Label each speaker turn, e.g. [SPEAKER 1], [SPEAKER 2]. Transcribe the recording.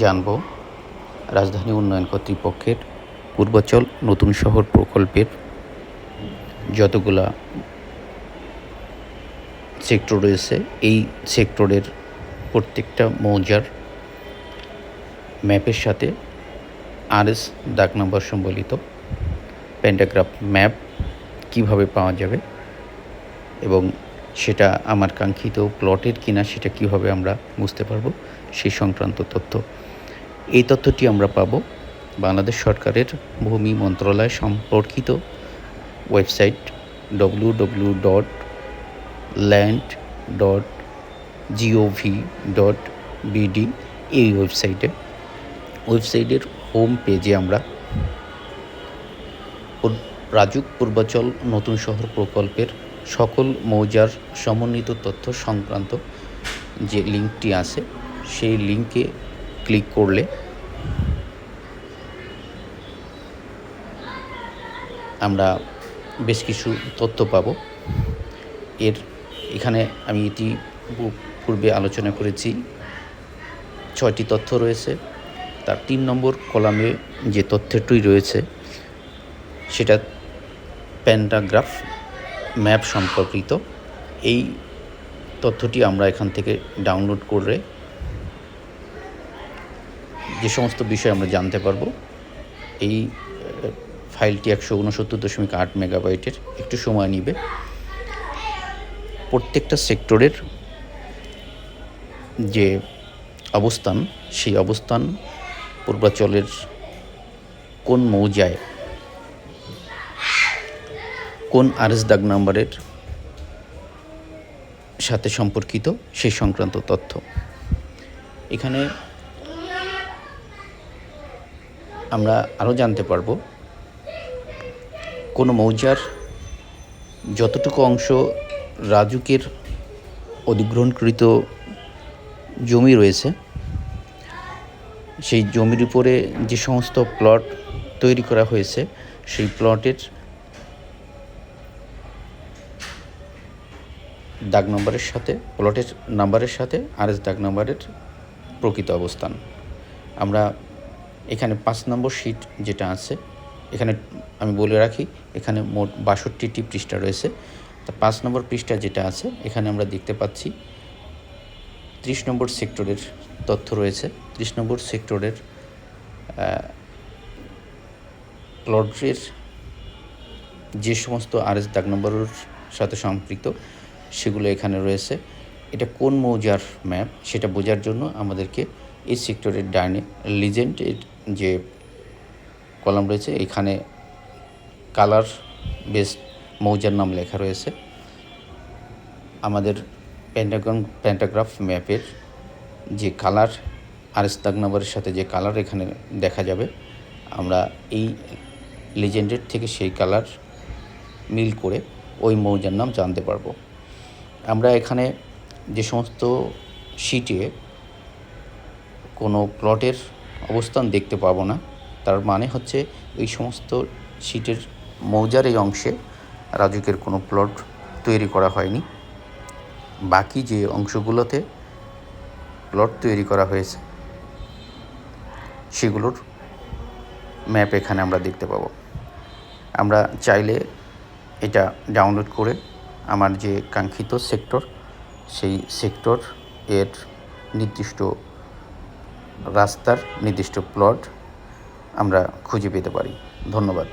[SPEAKER 1] জানব রাজধানী উন্নয়ন কর্তৃপক্ষের পূর্বাচল নতুন শহর প্রকল্পের যতগুলা সেক্টর রয়েছে, এই সেক্টরের প্রত্যেকটা মৌজার ম্যাপের সাথে RS দাগ নম্বর সম্বলিত প্যান্টাগ্রাফ ম্যাপ কিভাবে পাওয়া যাবে এবং সেটা আমার কাঙ্ক্ষিত প্লটের কিনা সেটা কিভাবে আমরা বুঝতে পারবো, সেই সংক্রান্ত তথ্য। এই তথ্যটি আমরা পাবো বাংলাদেশ সরকারের ভূমি মন্ত্রণালয় সম্পর্কিত ওয়েবসাইট www.land.gov.bd এই ওয়েবসাইটের হোম পেজে আমরা রাজুক পূর্বাচল নতুন শহর প্রকল্পের সকল মৌজার সমন্বিত তথ্য সংক্রান্ত যে লিঙ্কটি আছে সেই লিঙ্কে ক্লিক করলে আমরা বেশ কিছু তথ্য পাব। এখানে আমি পূর্বে আলোচনা করেছি 6টি তথ্য রয়েছে। তার 3 নম্বর কলামে যে তথ্যটি রয়েছে সেটা প্যান্টাগ্রাফ ম্যাপ সম্পর্কিত। এই তথ্যটি আমরা এখান থেকে ডাউনলোড করে যে সমস্ত বিষয় আমরা জানতে পারবো। এই ফাইলটি 169.8 মেগাবাইটের, একটু সময় নেবে। প্রত্যেকটা সেক্টরের যে অবস্থান, সেই অবস্থান পূর্বাচলের কোন মৌজায় কোন RS দাগ নাম্বারের সাথে সম্পর্কিত সেই সংক্রান্ত তথ্য। এখানে আমরা আরও জানতে পারবো কোনো মৌজার যতটুকু অংশ রাজুকের অধিগ্রহণকৃত জমি রয়েছে, সেই জমির উপরে যে সমস্ত প্লট তৈরি করা হয়েছে সেই প্লটের দাগ নম্বরের সাথে, প্লটের নাম্বারের সাথে RS দাগ নম্বরের প্রকৃত অবস্থান। আমরা এখানে 5 নম্বর শিট যেটা আছে, এখানে আমি বলে রাখি এখানে মোট 62টি পৃষ্ঠা রয়েছে। তা 5 নম্বর পৃষ্ঠা যেটা আছে এখানে আমরা দেখতে পাচ্ছি 30 নম্বর সেক্টরের তথ্য রয়েছে। 30 নম্বর সেক্টরের প্লটের যে সমস্ত RS দাগ নম্বরের সাথে সম্পৃক্ত সেগুলো এখানে রয়েছে। এটা কোন মৌজার ম্যাপ সেটা বোঝার জন্য আমাদেরকে এই সেক্টরের ডাইনে লিজেন্ডের যে কলাম রয়েছে এখানে কালার বেসড মৌজার নাম লেখা রয়েছে। আমাদের প্যান্টাগ্রাফ ম্যাপের যে কালার RS দাগ নম্বরের সাথে যে কালার এখানে দেখা যাবে, আমরা এই লিজেন্ডের থেকে সেই কালার মিল করে ওই মৌজার নাম জানতে পারবো। আমরা এখানে যে সমস্ত শিটে কোনো প্লটের অবস্থান দেখতে পাবো না, তার মানে হচ্ছে এই সমস্ত শিটের মৌজার এই অংশে রাজুকের কোনো প্লট তৈরি করা হয়নি। বাকি যে অংশগুলোতে প্লট তৈরি করা হয়েছে সেগুলোর ম্যাপ এখানে আমরা দেখতে পাবো। আমরা চাইলে এটা ডাউনলোড করে আমার যে কাঙ্ক্ষিত সেক্টর সেই সেক্টর এর নির্দিষ্ট রাস্তার নির্দিষ্ট প্লট আমরা খুঁজে পেতে পারি। ধন্যবাদ।